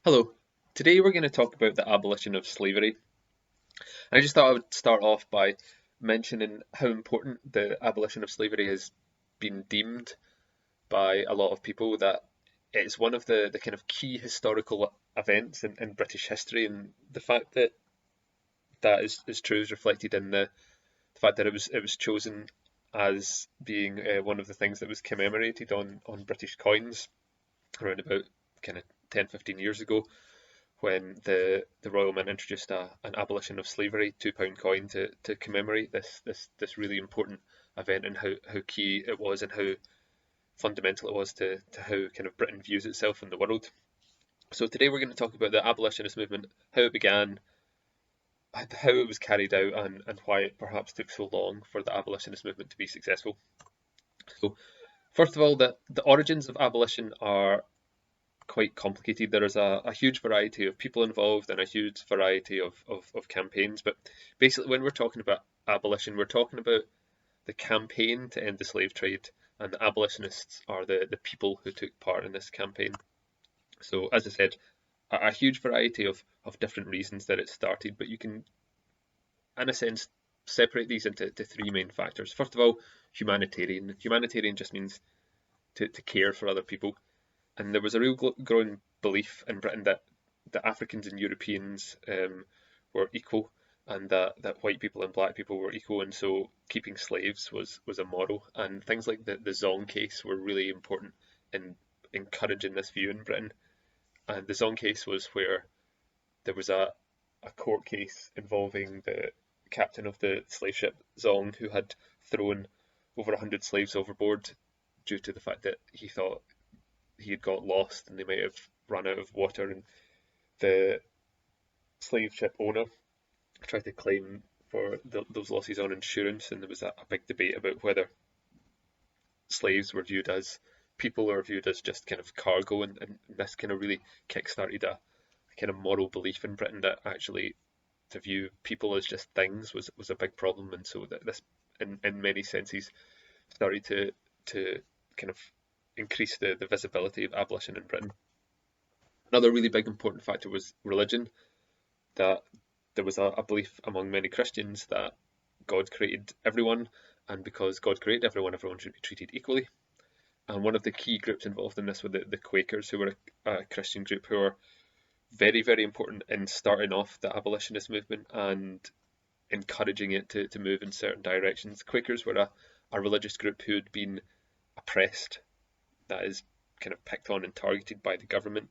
Hello. Today we're going to talk about the abolition of slavery. I just thought I would start off by mentioning how important the abolition of slavery has been deemed by a lot of people, that it's one of the kind of key historical events in British history, and the fact that that is true is reflected in the fact that it was chosen as being one of the things that was commemorated on British coins around about kind of 10, 15 years ago, when the Royal Mint introduced an abolition of slavery £2 coin to commemorate this really important event, and how key it was and how fundamental it was to how kind of Britain views itself in the world. So today we're going to talk about the abolitionist movement, how it began, how it was carried out, and why it perhaps took so long for the abolitionist movement to be successful. So first of all, the origins of abolition are quite complicated. There is a huge variety of people involved and a huge variety of campaigns. But basically, when we're talking about abolition, we're talking about the campaign to end the slave trade, and the abolitionists are the people who took part in this campaign. So, as I said, a huge variety of different reasons that it started, but you can, in a sense, separate these into three main factors. First of all, humanitarian. Humanitarian just means to care for other people. And there was a real growing belief in Britain that Africans and Europeans were equal, and that white people and black people were equal, and so keeping slaves was a model. And things like the Zong case were really important in encouraging this view in Britain. And the Zong case was where there was a court case involving the captain of the slave ship Zong, who had thrown over 100 slaves overboard due to the fact that he thought he had got lost and they might have run out of water, and the slave ship owner tried to claim for those losses on insurance, and there was a big debate about whether slaves were viewed as people or viewed as just kind of cargo, and this kind of really kick-started a kind of moral belief in Britain that actually to view people as just things was a big problem, and so that this in many senses started to kind of increase the visibility of abolition in Britain. Another really big important factor was religion, that there was a belief among many Christians that God created everyone, and because God created everyone, everyone should be treated equally. And one of the key groups involved in this were the Quakers, who were a Christian group who were very, very important in starting off the abolitionist movement and encouraging it to move in certain directions. Quakers were a religious group who had been oppressed, that is, kind of picked on and targeted by the government,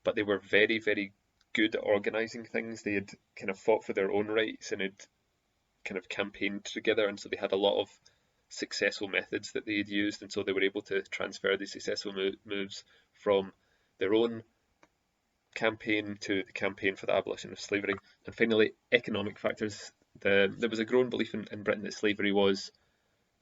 but they were very, very good at organising things. They had kind of fought for their own rights and had kind of campaigned together, and so they had a lot of successful methods that they had used, and so they were able to transfer these successful moves from their own campaign to the campaign for the abolition of slavery. And finally, economic factors. There was a growing belief in Britain that slavery was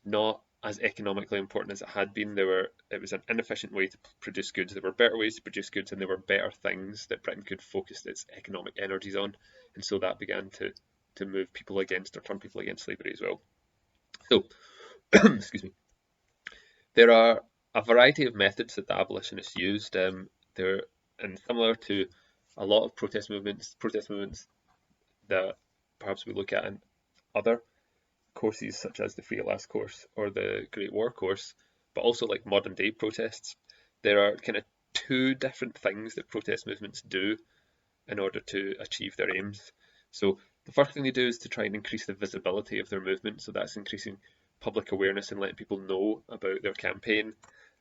not as economically important as it had been. It was an inefficient way to produce goods. There were better ways to produce goods, and there were better things that Britain could focus its economic energies on, and so that began to move people against, or turn people against, slavery as well. So, excuse me. There are a variety of methods that the abolitionists used. They're and similar to a lot of protest movements that perhaps we look at in other courses such as the Free at Last course or the Great War course, but also like modern day protests. There are kind of two different things that protest movements do in order to achieve their aims. So the first thing they do is to try and increase the visibility of their movement, so that's increasing public awareness and letting people know about their campaign.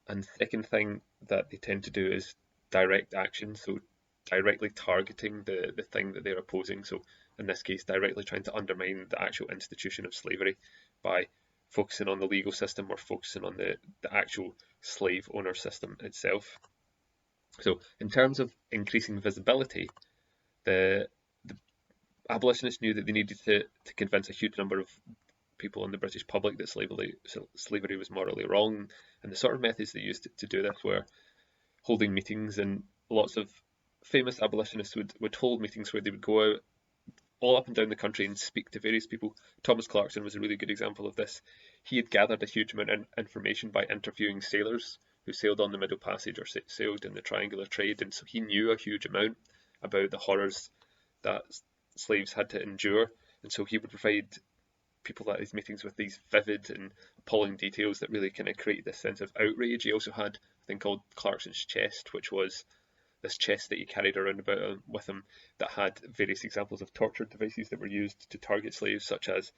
And the second thing that they tend to do is direct action, so directly targeting the thing that they're opposing. So in this case, directly trying to undermine the actual institution of slavery by focusing on the legal system or focusing on the actual slave owner system itself. So in terms of increasing visibility, the abolitionists knew that they needed to convince a huge number of people in the British public that slavery was morally wrong, and the sort of methods they used to do this were holding meetings, and lots of famous abolitionists would hold meetings where they would go out all up and down the country and speak to various people. Thomas Clarkson was a really good example of this. He had gathered a huge amount of information by interviewing sailors who sailed on the Middle Passage or sailed in the triangular trade, and so he knew a huge amount about the horrors that slaves had to endure, and so he would provide people at his meetings with these vivid and appalling details that really kind of create this sense of outrage. He also had a thing called Clarkson's chest, which was this chest that he carried around about with him that had various examples of torture devices that were used to target slaves, such as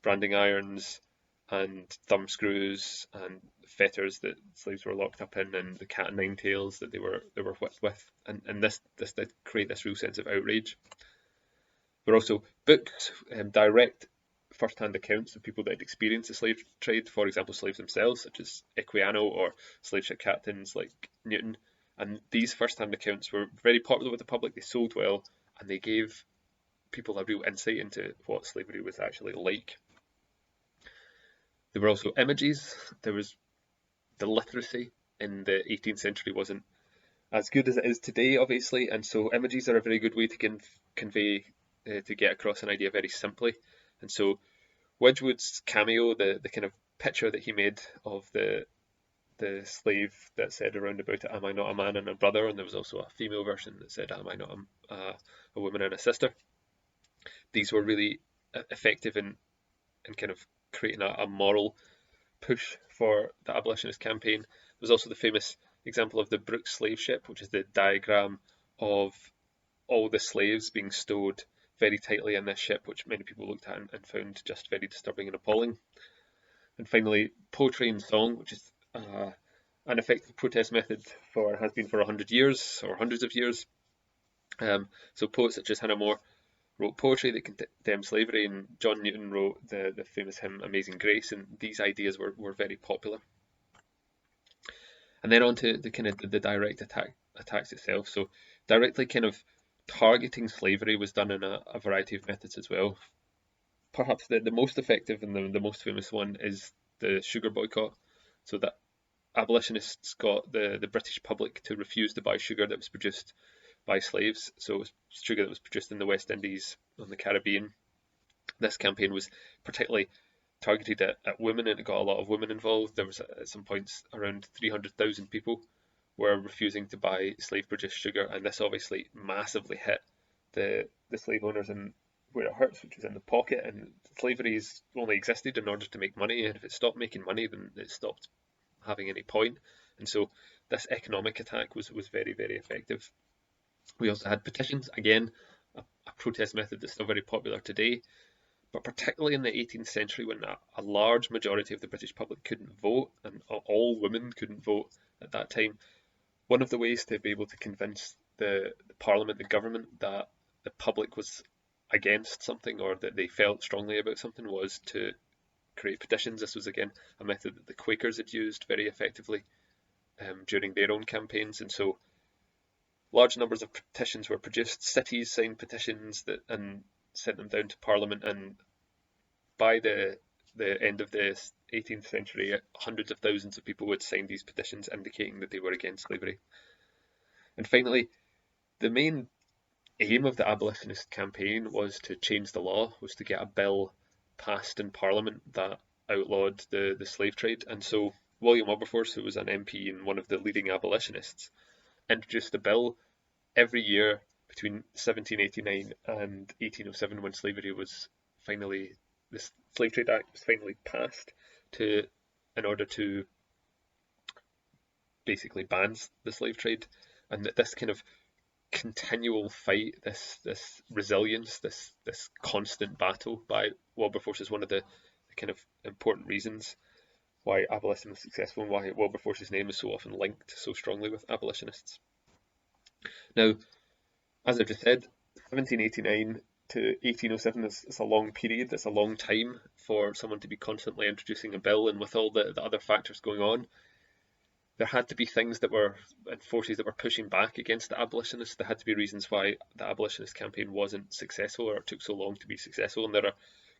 branding irons and thumb screws and fetters that slaves were locked up in, and the cat and nine tails that they were whipped with, and this did create this real sense of outrage. There were also books, direct first-hand accounts of people that had experienced the slave trade, for example slaves themselves such as Equiano or slave ship captains like Newton, and these first-hand accounts were very popular with the public. They sold well, and they gave people a real insight into what slavery was actually like. There were also images. There was the literacy in the 18th century wasn't as good as it is today, obviously, and so images are a very good way to convey, to get across an idea very simply. And so Wedgwood's cameo, the kind of picture that he made of the slave that said around about it, "Am I not a man and a brother?" and there was also a female version that said, "Am I not a woman and a sister?" These were really effective in kind of creating a moral push for the abolitionist campaign. There was also the famous example of the Brooks slave ship, which is the diagram of all the slaves being stowed very tightly in this ship, which many people looked at and found just very disturbing and appalling. And finally, poetry and song, which is an effective protest method has been for 100 years or hundreds of years. So poets such as Hannah More wrote poetry that condemned slavery, and John Newton wrote the famous hymn Amazing Grace, and these ideas were very popular. And then on to the kind of the direct attacks itself. So directly kind of targeting slavery was done in a variety of methods as well. Perhaps the most effective and the most famous one is the sugar boycott. So that abolitionists got the British public to refuse to buy sugar that was produced by slaves. So it was sugar that was produced in the West Indies, on the Caribbean. This campaign was particularly targeted at women, and it got a lot of women involved. There was at some points around 300,000 people were refusing to buy slave-produced sugar, and this obviously massively hit the slave owners and where it hurts, which is in the pocket. And slavery has only existed in order to make money, and if it stopped making money, then it stopped having any point. And so this economic attack was very, very effective. We also had petitions, again, a protest method that's still very popular today, but particularly in the 18th century when a large majority of the British public couldn't vote, and all women couldn't vote at that time. One of the ways to be able to convince the Parliament, the government, that the public was against something or that they felt strongly about something was to create petitions. This was again a method that the Quakers had used very effectively during their own campaigns, and so large numbers of petitions were produced. Cities signed petitions and sent them down to Parliament, and by the end of the 18th century, hundreds of thousands of people would sign these petitions indicating that they were against slavery. And finally, the main aim of the abolitionist campaign was to change the law, was to get a bill passed in Parliament that outlawed the slave trade. And so William Wilberforce, who was an MP and one of the leading abolitionists, introduced a bill every year between 1789 and 1807, when the Slave Trade Act was finally passed in order to basically ban the slave trade. And that this kind of continual fight, this resilience, this constant battle by Wilberforce is one of the kind of important reasons why abolition was successful and why Wilberforce's name is so often linked so strongly with abolitionists. Now, as I just said, 1789 to 1807 is a long period. It's a long time for someone to be constantly introducing a bill, and with all the other factors going on, there had to be things that were, and forces that were pushing back against the abolitionists. There had to be reasons why the abolitionist campaign wasn't successful or it took so long to be successful, and there are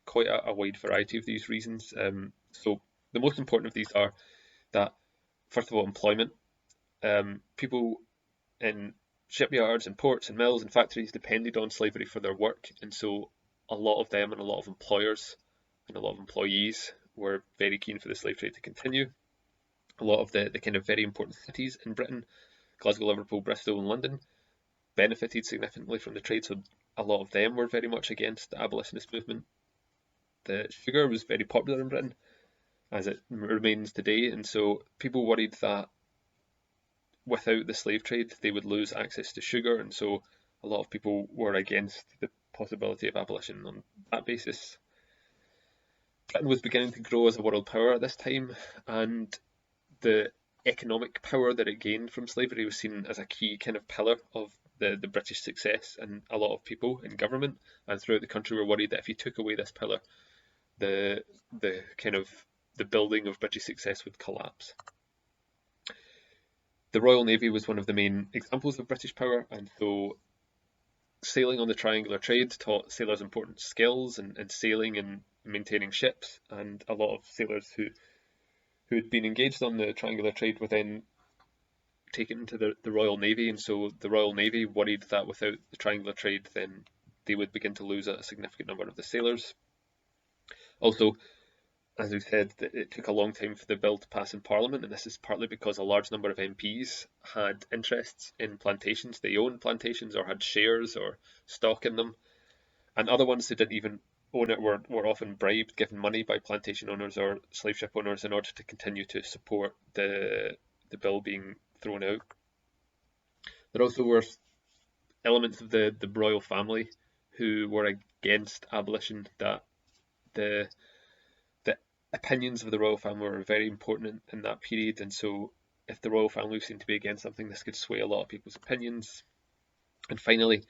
quite a wide variety of these reasons. So the most important of these are that, first of all, employment. People in shipyards and ports and mills and factories depended on slavery for their work, and so a lot of them and a lot of employers and a lot of employees were very keen for the slave trade to continue. A lot of the kind of very important cities in Britain, Glasgow, Liverpool, Bristol and London, benefited significantly from the trade, so a lot of them were very much against the abolitionist movement. The sugar was very popular in Britain, as it remains today, and so people worried that without the slave trade they would lose access to sugar, and so a lot of people were against the possibility of abolition on that basis. Britain was beginning to grow as a world power at this time, and the economic power that it gained from slavery was seen as a key kind of pillar of the British success, and a lot of people in government and throughout the country were worried that if you took away this pillar, the kind of the building of British success would collapse. The Royal Navy was one of the main examples of British power, and so sailing on the triangular trade taught sailors important skills and sailing and maintaining ships, and a lot of sailors who had been engaged on the triangular trade were then taken into the Royal Navy, and so the Royal Navy worried that without the triangular trade then they would begin to lose a significant number of the sailors. Also, as we said, it took a long time for the bill to pass in Parliament, and this is partly because a large number of MPs had interests in plantations. They owned plantations or had shares or stock in them, and other ones who didn't even own it were often bribed, given money by plantation owners or slave ship owners in order to continue to support the bill being thrown out. There also were elements of the royal family who were against abolition, that the opinions of the royal family were very important in that period, and so if the royal family seemed to be against something, this could sway a lot of people's opinions. And finally,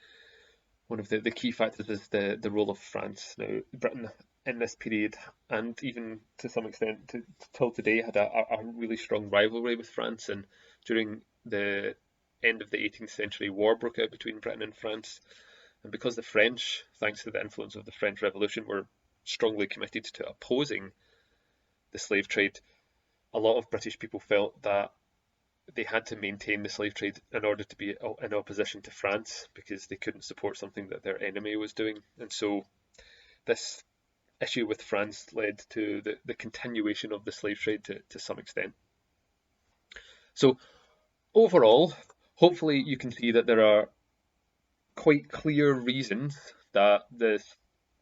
one of the key factors is the role of France. Now, Britain in this period, and even to some extent till today, had a really strong rivalry with France, and during the end of the 18th century, war broke out between Britain and France, and because the French, thanks to the influence of the French Revolution, were strongly committed to opposing the slave trade, a lot of British people felt that they had to maintain the slave trade in order to be in opposition to France, because they couldn't support something that their enemy was doing. And so this issue with France led to the continuation of the slave trade to some extent. So overall, hopefully you can see that there are quite clear reasons that this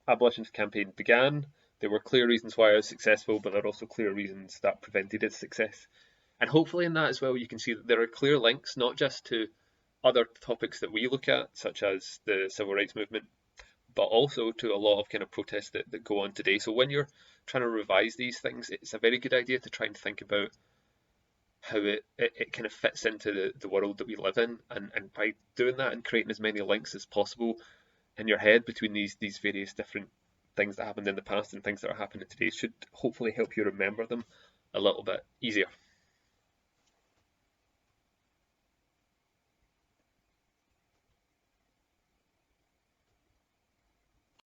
abolitionist campaign began. There were clear reasons why it was successful, but there are also clear reasons that prevented its success. And hopefully in that as well, you can see that there are clear links, not just to other topics that we look at, such as the civil rights movement, but also to a lot of kind of protests that go on today. So when you're trying to revise these things, it's a very good idea to try and think about how it kind of fits into the world that we live in. And by doing that and creating as many links as possible in your head between these various different things that happened in the past and things that are happening today should hopefully help you remember them a little bit easier.